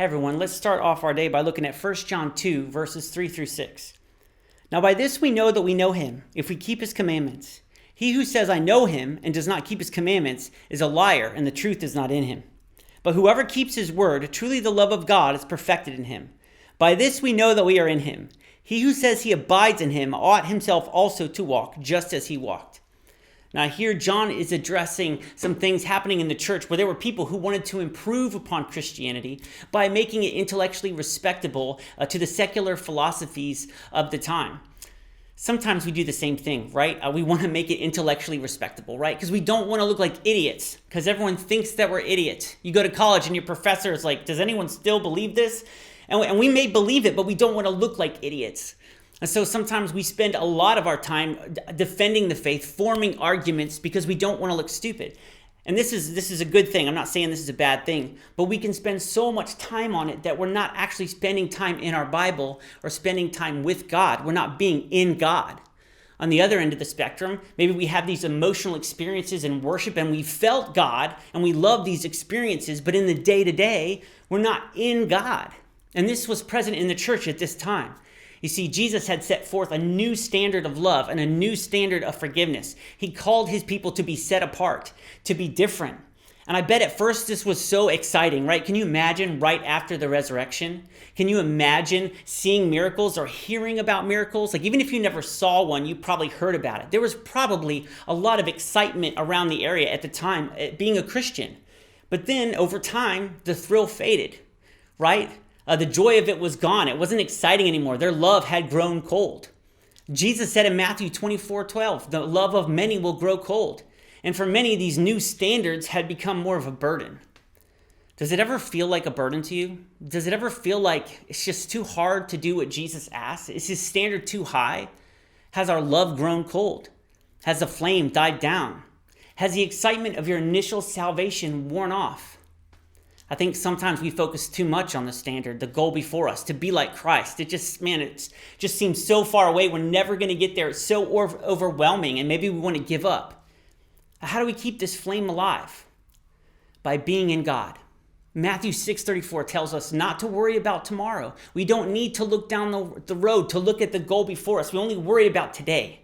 Hey everyone, let's start off our day by looking at 1 John 2, verses 3 through 6. Now by this we know that we know him, if we keep his commandments. He who says, I know him, and does not keep his commandments, is a liar, and the truth is not in him. But whoever keeps his word, truly the love of God is perfected in him. By this we know that we are in him. He who says he abides in him ought himself also to walk, just as he walked. Now here John is addressing some things happening in the church where there were people who wanted to improve upon Christianity by making it intellectually respectable to the secular philosophies of the time. Sometimes we do the same thing, right? We want to make it intellectually respectable, right? Because we don't want to look like idiots, because everyone thinks that we're idiots. You go to college and your professor is like, does anyone still believe this? And we may believe it, but we don't want to look like idiots. And so sometimes we spend a lot of our time defending the faith, forming arguments because we don't want to look stupid. And this is a good thing. I'm not saying this is a bad thing, but we can spend so much time on it that we're not actually spending time in our Bible or spending time with God. We're not being in God. On the other end of the spectrum, maybe we have these emotional experiences in worship and we felt God and we love these experiences, but in the day-to-day, we're not in God. And this was present in the church at this time. You see, Jesus had set forth a new standard of love and a new standard of forgiveness. He called his people to be set apart, to be different. And I bet at first this was so exciting, right? Can you imagine right after the resurrection? Can you imagine seeing miracles or hearing about miracles? Like even if you never saw one, you probably heard about it. There was probably a lot of excitement around the area at the time, being a Christian. But then over time, the thrill faded, right? The joy of it was gone. It wasn't exciting anymore. Their love had grown cold. Jesus said in Matthew 24:12, the love of many will grow cold. And for many, these new standards had become more of a burden. Does it ever feel like a burden to you? Does it ever feel like it's just too hard to do what Jesus asks? Is his standard too high? Has our love grown cold? Has the flame died down? Has the excitement of your initial salvation worn off? I think sometimes we focus too much on the standard, the goal before us, to be like Christ. It just seems so far away. We're never going to get there. It's so overwhelming, and maybe we want to give up. How do we keep this flame alive? By being in God. Matthew 6:34 tells us not to worry about tomorrow. We don't need to look down the road to look at the goal before us. We only worry about today.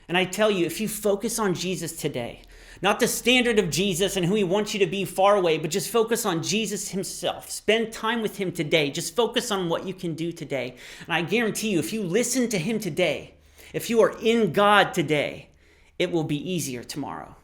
And I tell you, if you focus on Jesus today, not the standard of Jesus and who he wants you to be far away, but just focus on Jesus himself. Spend time with him today. Just focus on what you can do today. And I guarantee you, if you listen to him today, if you are in God today, it will be easier tomorrow.